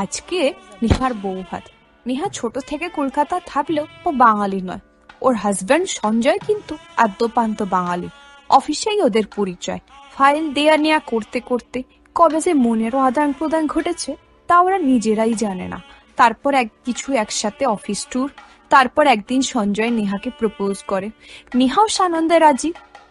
আজকে নিহার বউ ভাত। নিহা ছোট থেকে কলকাতা থাকলেও ও বাঙালি নয়। ওর হাজব্যান্ড সঞ্জয় কিন্তু আদ্যপান্ত বাঙালি। অফিসেই ওদের পরিচয়। ফাইল দেয়া নেয়া করতে করতে কবে যে মনেরও আদান প্রদান ঘটেছে তা ওরা নিজেরাই জানে না। তারপর কিছু একসাথে অফিস ট্যুর। তারপর একদিন সঞ্জয় নেহাকে প্রপোজ করে। নেহাও সানন্দে রাজি।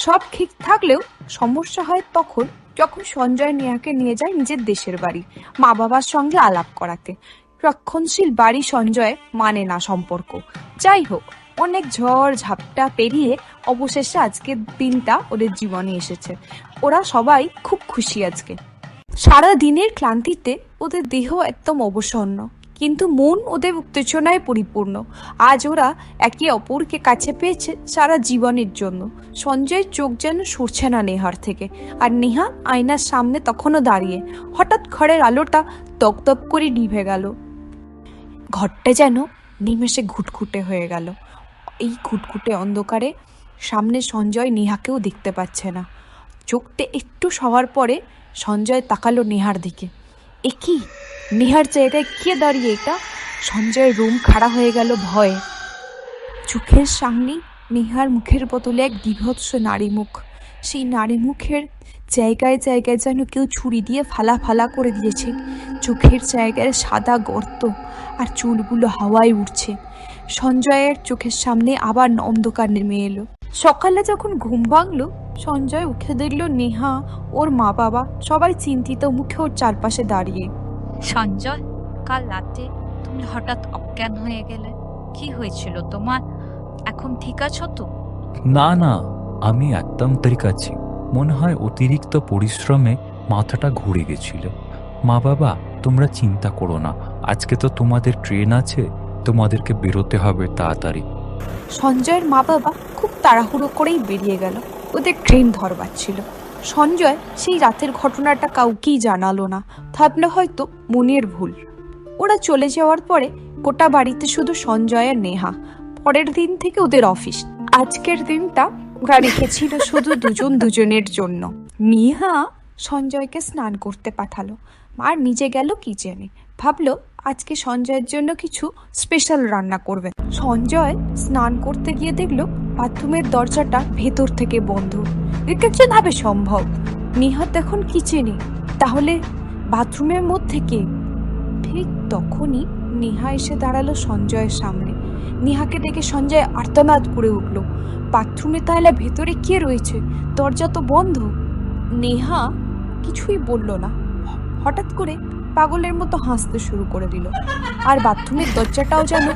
সব ঠিক থাকলেও সমস্যা হয় তখন যখন সঞ্জয় নেহাকে নিয়ে যায় নিজের দেশের বাড়ি মা বাবার সঙ্গে আলাপ করাতে। রক্ষণশীল বাড়ি সঞ্জয় মানে না সম্পর্ক। যাই হোক, অনেক ঝড় ঝাপটা পেরিয়ে অবশেষে আজকের দিনটা ওদের জীবনে এসেছে। ওরা সবাই খুব খুশি আজকে। সারা দিনের ক্লান্তিতে ওদের দেহ একদম অবসন্ন, কিন্তু মন ওদের উত্তেজনায় পরিপূর্ণ। আজ ওরা একে অপরকে কাছে পেয়েছে সারা জীবনের জন্য। সঞ্জয়ের চোখ যেন সরছে না নেহার থেকে। আর নেহা আয়নার সামনে তখনও দাঁড়িয়ে। হঠাৎ ঘরের আলোটা তপ করে নিভে গেল। ঘরটা যেন নিমেষে ঘুটঘুটে হয়ে গেল। এই ঘুটঘুটে অন্ধকারে সামনে সঞ্জয় নেহাকেও দেখতে পাচ্ছে না। চোখটা একটু সওয়ার পরে সঞ্জয় তাকালো নেহার দিকে। এ কি? নেহার জায়গায় কে দাঁড়িয়ে এটা? সঞ্জয়ের রুম খাড়া হয়ে গেল ভয়ে। চোখের সামনে নেহার মুখের বদলে এক বিভৎস নারী মুখ। সেই নারী মুখের জায়গায় জায়গায় যেন কেউ ছুরি দিয়ে ফালা ফালা করে দিয়েছে। চোখের জায়গায় সাদা গর্ত, আর চুলগুলো হাওয়ায় উঠছে। সঞ্জয়ের চোখের সামনে আবার অন্ধকার নেমে এলো। সকালে যখন ঘুম ভাঙলো, সঞ্জয় উঠে দেখল নেহা, ওর মা বাবা সবাই চিন্তিত মুখে ওর চারপাশে দাঁড়িয়ে। সঞ্জয়, কাল রাতে তুমি হঠাৎ অজ্ঞান হয়ে গেলে, কি হয়েছিল তোমার? এখন ঠিক আছো তো? না না, আমি একদম ঠিক আছি। মনে হয় অতিরিক্ত পরিশ্রমে মাথাটা ঘুরে গেছিল। মা বাবা, তোমরা চিন্তা করো না, আজকে তো তোমাদের ট্রেন আছে, তোমাদেরকে বেরোতে হবে তাড়াতাড়ি। সঞ্জয়ের মা বাবা খুব তাড়াহুড়ো করেই বেরিয়ে গেল। ওদের ট্রেন ধরবার ছিল। সঞ্জয় সেই রাতের ঘটনাটা কাউকেই জানালো না। ভাবলো হয়তো মনের ভুল। ওরা চলে যাওয়ার পরে গোটা বাড়িতে শুধু সঞ্জয় আর নেহা। পরের দিন থেকে ওদের অফিস। আজকের দিনটা ওরা রেখেছিল শুধু দুজন দুজনের জন্য। নেহা সঞ্জয়কে স্নান করতে পাঠালো, আর নিজে গেল কিচেনে। ভাবলো আজকে সঞ্জয়ের জন্য কিছু স্পেশাল রান্না করবে। সঞ্জয় স্নান করতে গিয়ে দেখলো বাথরুমের দরজাটা ভেতর থেকে বন্ধ। এটা কিভাবে সম্ভব? নেহা তখন কিচেনে, তাহলে বাথরুমের মধ্যে কে? ঠিক তখনই নেহা এসে দাঁড়ালো সঞ্জয়ের সামনে। নেহাকে দেখে সঞ্জয় আর্তনাদ করে উঠল। বাথরুমে তাহলে ভেতরে কে রয়েছে? দরজা তো বন্ধ। নেহা কিছুই বলল না। হঠাৎ করে পাগলের মতো হাসতে শুরু করে দিল। আর বাথরুমের দরজাটাও যেন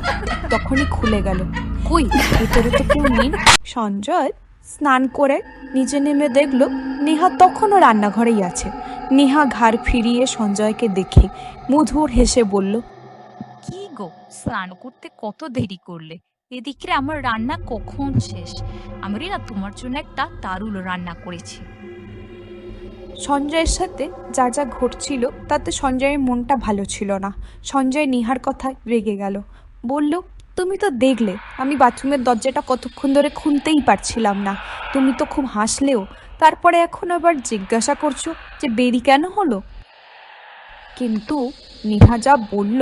তখনই খুলে গেল। কই, ভেতরে তো কেউ নেই। সঞ্জয় স্নান করে নিচে নেমে দেখলো নেহা তখনও রান্নাঘরেই আছে। নেহা ঘাড় ফিরিয়ে সঞ্জয়কে দেখে মধুর হেসে বলল, কি গো, স্নান করতে কত দেরি করলে? এদিকে আমার রান্না কখন শেষ? আমি না তোমার জন্য একটা দারুণ রান্না করেছি। সঞ্জয়ের সাথে যা যা ঘটছিল তাতে সঞ্জয়ের মনটা ভালো ছিল না। সঞ্জয় নেহার কথায় রেগে গেল। বলল, তুমি তো দেখলে আমি বাথরুমের দরজাটা কতক্ষণ ধরে খুলতেই পারছিলাম না। তুমি তো খুব হাসলেও, তারপরে এখন আবার জিজ্ঞাসা করছো যে দেরি কেন হলো। কিন্তু নেহা যা বলল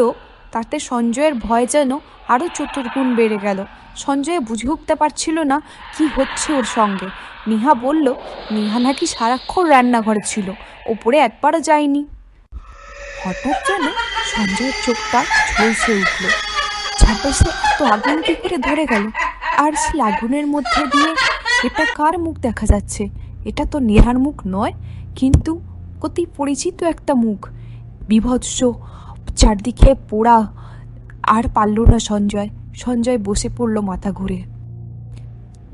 তাতে সঞ্জয়ের ভয় যেন আরও চতুর্গুণ বেড়ে গেল। সঞ্জয় বুঝে উঠতে পারছিল না কি হচ্ছে ওর সঙ্গে। নেহা বলল, নেহা নাকি সারাক্ষণ রান্নাঘরে ছিল, ওপরে একবারও যায়নি। হঠাৎ যেন সঞ্জয়ের চোখটা ঝলসে উঠল। চারপাশে এত আগুন কি করে ধরে গেল? আর সেই আগুনের মধ্যে দিয়ে এটা কার মুখ দেখা যাচ্ছে? এটা তো নেহার মুখ নয়, কিন্তু অতি পরিচিত একটা মুখ। বিভৎস, চারদিকে পোড়া। আর পারল না সঞ্জয়। সঞ্জয় বসে পড়ল মাথা ঘুরে।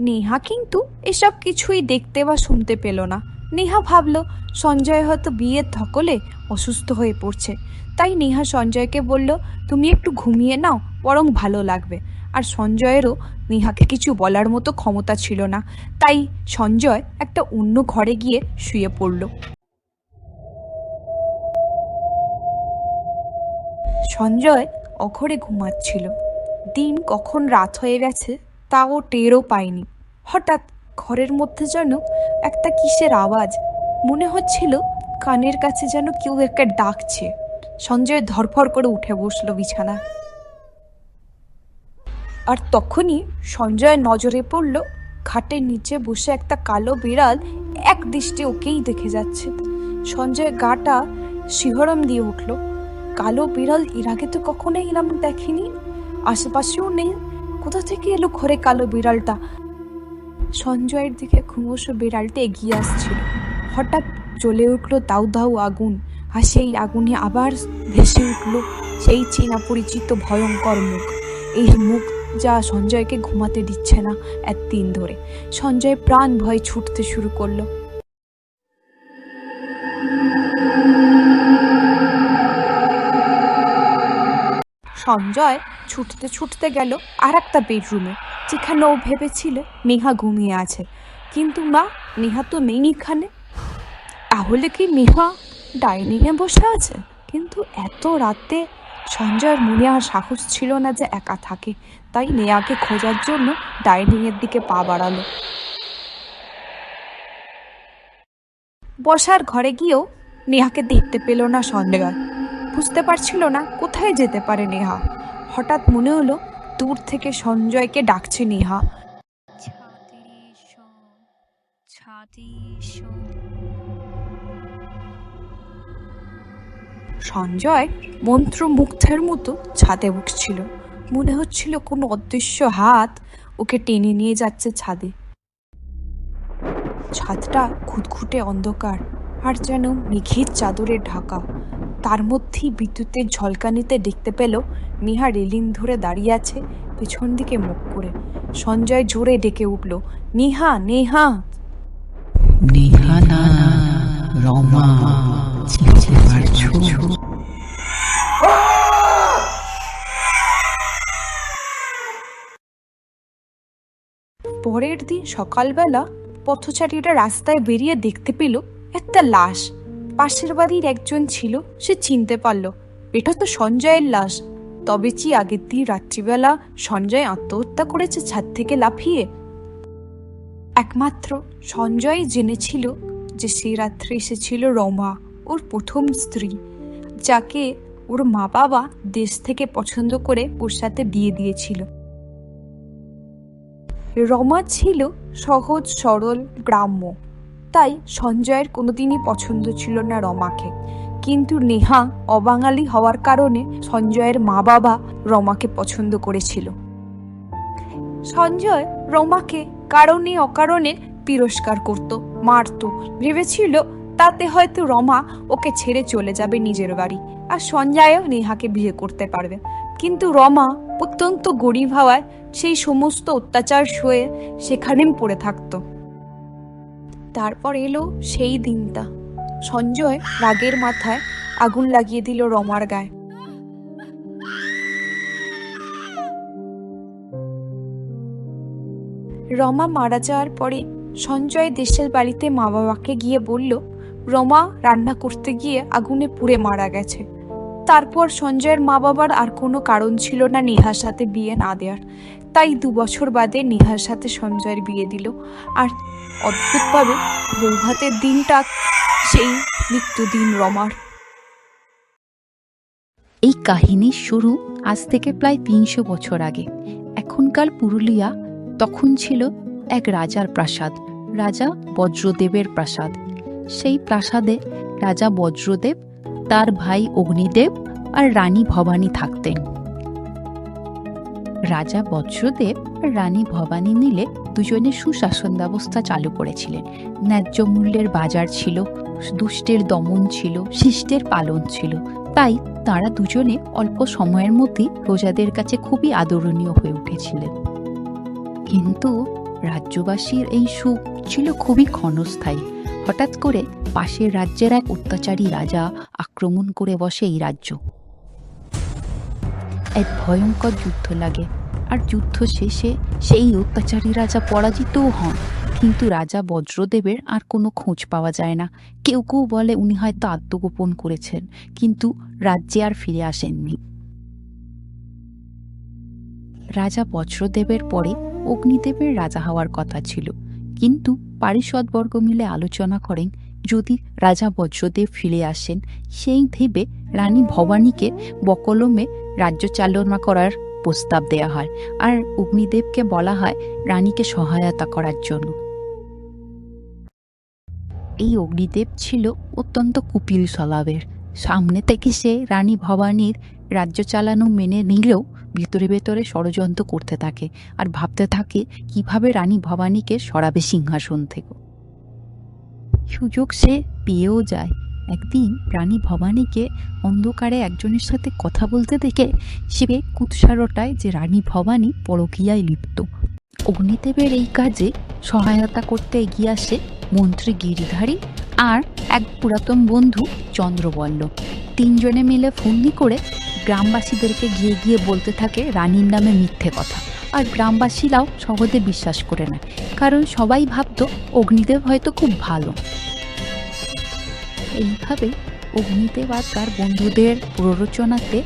নেহা কিন্তু এসব কিছুই দেখতে বা শুনতে পেল না। নেহা ভাবল সঞ্জয় হয়তো বিয়ের ধকলে অসুস্থ হয়ে পড়ছে। তাই নেহা সঞ্জয়কে বলল, তুমি একটু ঘুমিয়ে নাও, বরং ভালো লাগবে। আর সঞ্জয়েরও নেহাকে কিছু বলার মতো ক্ষমতা ছিল না। তাই সঞ্জয় একটা অন্য ঘরে গিয়ে শুয়ে পড়ল। সঞ্জয় অঘরে ঘুমাচ্ছিল। দিন কখন রাত হয়ে গেছে তাও টেরও পায়নি। হঠাৎ ঘরের মধ্যে যেন একটা কিসের আওয়াজ। মনে হচ্ছিল কানের কাছে যেন কেউ একটা ডাকছে। সঞ্জয় ধরফর করে উঠে বসলো বিছানা। আর তখনই সঞ্জয়ের নজরে পড়ল খাটের নিচে বসে একটা কালো বিড়াল এক দৃষ্টে ওকেই দেখে যাচ্ছে। সঞ্জয়ের গাটা শিহরণ দিয়ে উঠল। কালো বিড়াল এর আগে তো কখনো এরম দেখেনি, আশেপাশেও নেই। কোথা থেকে এলো ঘরে কালো বিড়ালটা? সঞ্জয়ের দিকে ক্রমশ বিড়ালটা এগিয়ে আসছিল। হঠাৎ জ্বলে উঠল দাউ দাউ আগুন, আর সেই আগুনে আবার ভেসে উঠল সেই চেনা পরিচিত ভয়ঙ্কর মুখ। এই মুখ যা সঞ্জয়কে ঘুমাতে দিচ্ছে না একদিন ধরে। সঞ্জয় প্রাণ ভয়ে ছুটতে শুরু করলো। সঞ্জয় ছুটতে ছুটতে গেল আর একটা বেডরুমে, যেখানে ও ভেবেছিল নেহা ঘুমিয়ে আছে। কিন্তু না, নেহা তো নেই এখানে। তাহলে কি নেহা ডাইনিংয়ে বসে আছে? কিন্তু এত রাতে সঞ্জয়ের মনে আর সাহস ছিল না যে একা থাকে, তাই নেহাকে খোঁজার জন্য ডাইনিংয়ের দিকে পা বাড়ালো। বসার ঘরে গিয়েও নেহাকে দেখতে পেল না সঞ্জয়। বুঝতে পারছিল না কোথায় যেতে পারে নেহা। হঠাৎ মনে হলো দূর থেকে সঞ্জয়কে ডাকছে নেহা। ছাদে এসো, ছাদে এসো। সঞ্জয় মন্ত্রমুগ্ধের মতো ছাদে উঠছিল। মনে হচ্ছিল কোনো অদৃশ্য হাত ওকে টেনে নিয়ে যাচ্ছে ছাদে। ছাদটা ঘুটঘুটে অন্ধকার আর যেন মেঘের চাদরে ঢাকা। তার মধ্যেই বিদ্যুতের ঝলকানিতে দেখতে পেল নেহা রেলিং ধরে দাঁড়িয়ে আছে পেছন দিকে মুখ করে। সঞ্জয় জোরে ডেকে উঠল, নেহা, নেহা। নেহা না, রমা, চিনতে পারছো? পরের দিন সকালবেলা পথচারীরা রাস্তায় বেরিয়ে দেখতে পেল একটা লাশ। পাশের বাড়ির একজন ছিল, সে চিনতে পারল এটা তো সঞ্জয়ের লাশ। তবে কি আগের দিন রাত্রিবেলা সঞ্জয় আত্মহত্যা করেছে ছাদ থেকে লাফিয়ে? একমাত্র সঞ্জয় জেনেছিল যে সেই রাত্রে এসেছিল রমা, ওর প্রথম স্ত্রী, যাকে ওর মা বাবা দেশ থেকে পছন্দ করে ওর সাথে বিয়ে দিয়েছিল। রমা ছিল সহজ সরল গ্রাম্য, তাই সঞ্জয়ের কোনোদিনই পছন্দ ছিল না রমাকে। কিন্তু নেহা অবাঙালি হওয়ার কারণে সঞ্জয়ের মা বাবা রমাকে পছন্দ করেছিল। সঞ্জয় রমাকে কারণে অকারণে তিরস্কার করত, মারত। ভেবেছিল তাতে হয়তো রমা ওকে ছেড়ে চলে যাবে নিজের বাড়ি, আর সঞ্জয়ও নেহাকে বিয়ে করতে পারবে। কিন্তু রমা অত্যন্ত গরিব হওয়ায় সেই সমস্ত অত্যাচার সয়ে সেখানেই পড়ে থাকত। তারপর এলো সেই দিনটা। সঞ্জয় রাগের মাথায় আগুন লাগিয়ে দিল রমার গায়ে। রমা মারা যাওয়ার পরে সঞ্জয় দেশের বাড়িতে মা বাবাকে গিয়ে বলল রমা রান্না করতে গিয়ে আগুনে পুড়ে মারা গেছে। তারপর সঞ্জয়ের মা বাবার আর কোনো কারণ ছিল না নেহার সাথে বিয়ে না দেওয়ার, তাই 2 বছর বাদে নেহার সাথে সঞ্জয়ের বিয়ে দিল। আর অদ্ভুতভাবে বৌভাতের দিনটা সেই মৃত্যুদিন রমার। এই কাহিনীর শুরু আজ থেকে প্রায় 300 বছর আগে। এখনকার পুরুলিয়া তখন ছিল এক রাজার প্রাসাদ, রাজা বজ্রদেবের প্রাসাদ। সেই প্রাসাদে রাজা বজ্রদেব, তার ভাই অগ্নিদেব আর রানী ভবানী থাকতেন। রাজা বজ্রদেব আর রানী ভবানী মিলে দুজনে সুশাসন ব্যবস্থা চালু করেছিলেন। ন্যায্য মূল্যের বাজার ছিল, দুষ্টের দমন ছিল, শিষ্টের পালন ছিল। তাই তারা দুজনে অল্প সময়ের মধ্যেই প্রজাদের কাছে খুবই আদরণীয় হয়ে উঠেছিলেন। কিন্তু রাজ্যবাসীর এই সুখ ছিল খুবই ক্ষণস্থায়ী। হঠাৎ করে পাশের রাজ্যের এক অত্যাচারী রাজা আক্রমণ করে বসে এই রাজ্য। এক ভয়ঙ্কর যুদ্ধ লাগে, আর যুদ্ধ শেষে সেই অত্যাচারী রাজা পরাজিতও হন। কিন্তু রাজা বজ্রদেবের আর কোনো খোঁজ পাওয়া যায় না। কেউ কেউ বলে উনি হয়তো আত্মগোপন করেছেন, কিন্তু রাজ্যে আর ফিরে আসেননি। রাজা বজ্রদেবের পরে অগ্নিদেবের রাজা হওয়ার কথা ছিল, কিন্তু পারিষদবর্গ মিলে আলোচনা করেন যদি রাজা বজ্রদেব ফিরে আসেন, সেই ভেবে রানী ভবানীকে বকলমে রাজ্য চালনা করার প্রস্তাব দেয়া হয়, আর অগ্নিদেবকে বলা হয় রানীকে সহায়তা করার জন্য। এই অগ্নিদেব ছিল অত্যন্ত কুপিল স্বভাবের। সামনে থেকে সে রানী ভবানীর রাজ্য চালানো মেনে নিলেও ভিতরে ভেতরে ষড়যন্ত্র করতে থাকে আর ভাবতে থাকে কিভাবে রানী ভবানীকে সরাবে সিংহাসন থেকে। সুযোগ সে পেয়েও যায়। একদিন রানী ভবানীকে অন্ধকারে একজনের সাথে কথা বলতে দেখে সে কুৎসারটায় যে রানী ভবানী পরকীয়ায় লিপ্ত। অগ্নিদেবের এই কাজে সহায়তা করতে এগিয়ে আসে মন্ত্রী গিরিধারী আর এক পুরাতন বন্ধু চন্দ্রবল্ল। তিনজনে মিলে ফন্দি করে গ্রামবাসীদেরকে গিয়ে গিয়ে বলতে থাকে রানীর নামে মিথ্যে কথা, আর গ্রামবাসীরাও সহজে বিশ্বাস করে নেয়, কারণ সবাই ভাবতো অগ্নিদেব হয়তো খুব ভালো। এইভাবে অগ্নিদেব আর তার বন্ধুদের প্ররোচনাতে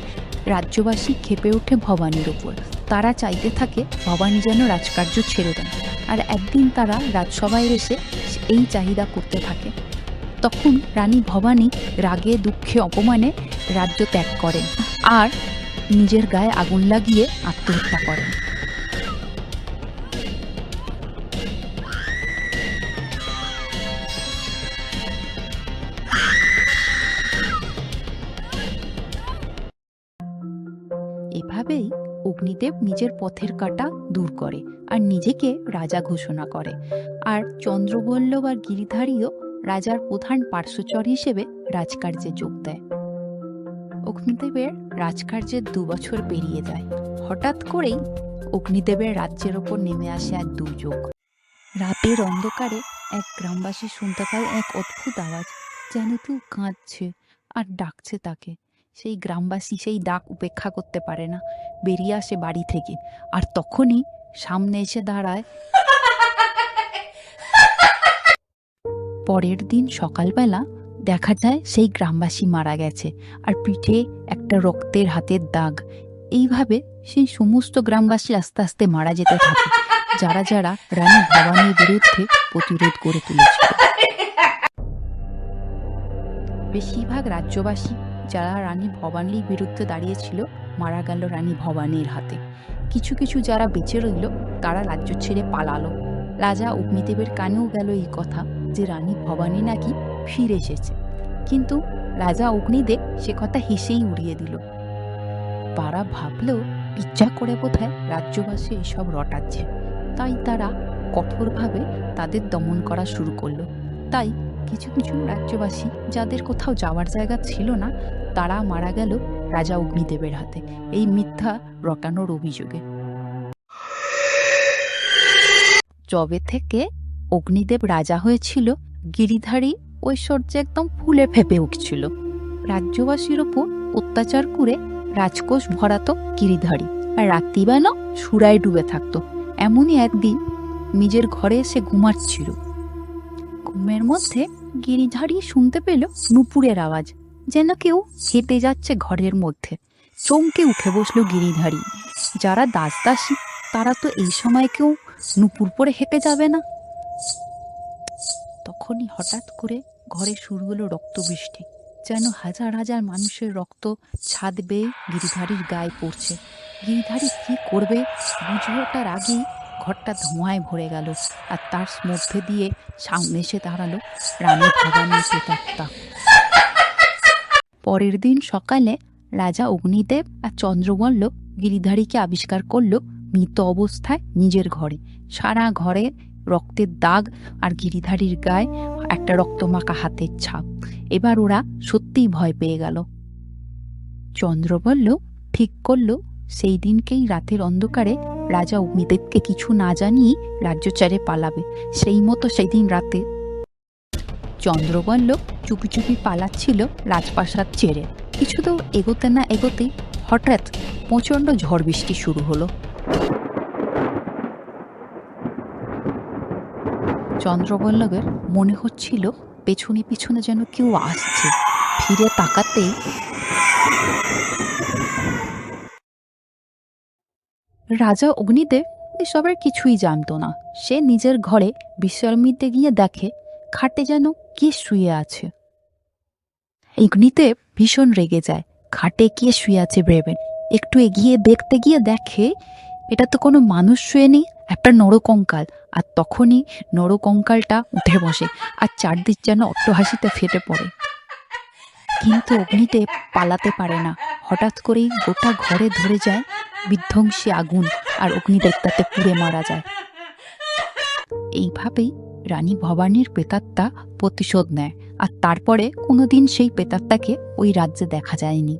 রাজ্যবাসী ক্ষেপে ওঠে ভবানীর ওপর। তারা চাইতে থাকে ভবানী যেন রাজকার্য ছেড়ে দেন, আর একদিন তারা রাজসভায় এসে এই চাহিদা করতে থাকে। তখন রানী ভবানী রাগে দুঃখে অপমানে রাজ্য ত্যাগ করেন আর নিজের গায়ে আগুন লাগিয়ে আত্মহত্যা করেন। এভাবেই অগ্নিদেব নিজের পথের কাঁটা দূর করে আর নিজেকে রাজা ঘোষণা করে, আর চন্দ্রবল্লভ আর গিরিধারীও রাজার প্রধান পার্শ্বচর হিসেবে রাজকার্যে যোগ দেয়। অগ্নিদেবের রাজকার্যের 2 বছর পেরিয়ে যায়। হঠাৎ করেই অগ্নিদেবের রাজ্যের ওপর নেমে আসে এক দুর্যোগ। রাতের অন্ধকারে এক গ্রামবাসী শুনতে পায় এক অদ্ভুত আওয়াজ, যেন কেউ কাঁদছে আর ডাকছে তাকে। সেই গ্রামবাসী সেই ডাক উপেক্ষা করতে পারে না, বেরিয়ে আসে বাড়ি থেকে, আর তখনই সামনে এসে দাঁড়ায়। পরের দিন সকালবেলা দেখা যায় সেই গ্রামবাসী মারা গেছে, আর পিঠে একটা রক্তের হাতের দাগ। এইভাবে সেই সমস্ত গ্রামবাসী আস্তে আস্তে মারা যেতে থাকে, যারা যারা রানী ভবানীর বিরুদ্ধে প্রতিরোধ গড়ে তুলেছিল। বেশিরভাগ রাজ্যবাসী যারা রানী ভবানীর বিরুদ্ধে দাঁড়িয়েছিল মারা গেল রানী ভবানীর হাতে। কিছু কিছু যারা বেঁচে রইল তারা রাজ্য ছেড়ে পালালো। রাজা অগ্নিদেবের কানেও গেল এই কথা যে রানী ভবানী নাকি ফিরে এসেছে, কিন্তু রাজা অগ্নিদেব সে কথা হেসেই উড়িয়ে দিল। পাড়া ভাবলেও ইচ্ছা করে বোধহয় রাজ্যবাসী এসব রটাচ্ছে, তাই তারা কঠোরভাবে তাদের দমন করা শুরু করলো। তাই কিছু কিছু রাজ্যবাসী যাদের কোথাও যাওয়ার জায়গা ছিল না, তারা মারা গেল রাজা অগ্নিদেবের হাতে এই মিথ্যা রটানোর অভিযোগে। যবে থেকে অগ্নিদেব রাজা হয়েছিল, গিরিধারী ঐশ্বর্যে একদম ফুলে ফেপে উঠছিল। রাজ্যবাসীর ওপর অত্যাচার করে রাজকোষ ভরাতো গিরিধারী, আর রাত্রিবেলা সুরায় ডুবে থাকতো। এমনই একদিন নিজের ঘরে এসে ঘুমাচ্ছিল। ঘুমের মধ্যে গিরিধারী শুনতে পেল নুপুরের আওয়াজ, যেন কেউ হেঁটে যাচ্ছে ঘরের মধ্যে। চমকে উঠে বসলো গিরিধারী। যারা দাস দাসী তারা তো এই সময় কেউ নুপুর পরে হেঁটে যাবে না। তখনই হঠাৎ করে ঘরে শুরু হলো রক্তবৃষ্টি, যেন হাজার হাজার মানুষের রক্ত ছাদ বেয়ে গিরিধারীর গায়ে পড়ছে। গিরিধারী কি করবে বুঝে ওঠার আগেই ঘরটা ধোঁয়ায় ভরে গেল, আর তার মধ্যে দিয়ে সামনে এসে দাঁড়ালো রানী ভবানীর প্রেতাত্মা। পরের দিন সকালে রাজা অগ্নিদেব আর চন্দ্রবল্লভ গিরিধারীকে আবিষ্কার করলো মৃত অবস্থায় নিজের ঘরে। সারা ঘরে রক্তের দাগ আর গিরিধারীর গায়ে একটা রক্তমাখা হাতের ছাপ। এবার ওরা সত্যিই ভয় পেয়ে গেল। চন্দ্রবল্লভ ঠিক করলো সেই দিনকেই রাতের অন্ধকারে রাজা অগ্নিদেবকে কিছু না জানিয়ে রাজ্য ছেড়ে পালাবে। সেই মতো সেই দিন রাতে চন্দ্রবল্লভ চুপি চুপি পালাচ্ছিল রাজপ্রাসাদ ছেড়ে। কিছু তো এগোতে না এগোতেই হঠাৎ প্রচণ্ড ঝড় বৃষ্টি শুরু হলো। চন্দ্রবল্লভের মনে হচ্ছিল পেছনে পিছনে যেন কেউ আসছে। ফিরে তাকাতেই রাজা অগ্নিদেব এসবের কিছুই জানতো না। সে নিজের ঘরে বিশ্রাম নিতে গিয়ে দেখে খাটে যেন কে শুয়ে আছে। অগ্নিদেব ভীষণ রেগে যায়। খাটে কে শুয়ে আছে ভেবে একটু এগিয়ে দেখতে গিয়ে দেখে এটা তো কোনো মানুষ শুয়ে নেই, একটা নরকঙ্কাল। আর তখনই নরকঙ্কালটা উঠে বসে আর চারদিক যেন অট্টহাসিতে ফেটে পড়ে। কিন্তু অগ্নিদেব পালাতে পারে না। হঠাৎ করেই গোটা ঘরে ধরে যায় বিধ্বংসী আগুন, আর অগ্নিদেব তাতে পুড়ে মারা যায়। এইভাবেই রানী ভবানীর প্রেতাত্মা প্রতিশোধ নেয়, আর তারপরে কোনোদিন সেই প্রেতাত্মাকে ওই রাজ্যে দেখা যায়নি।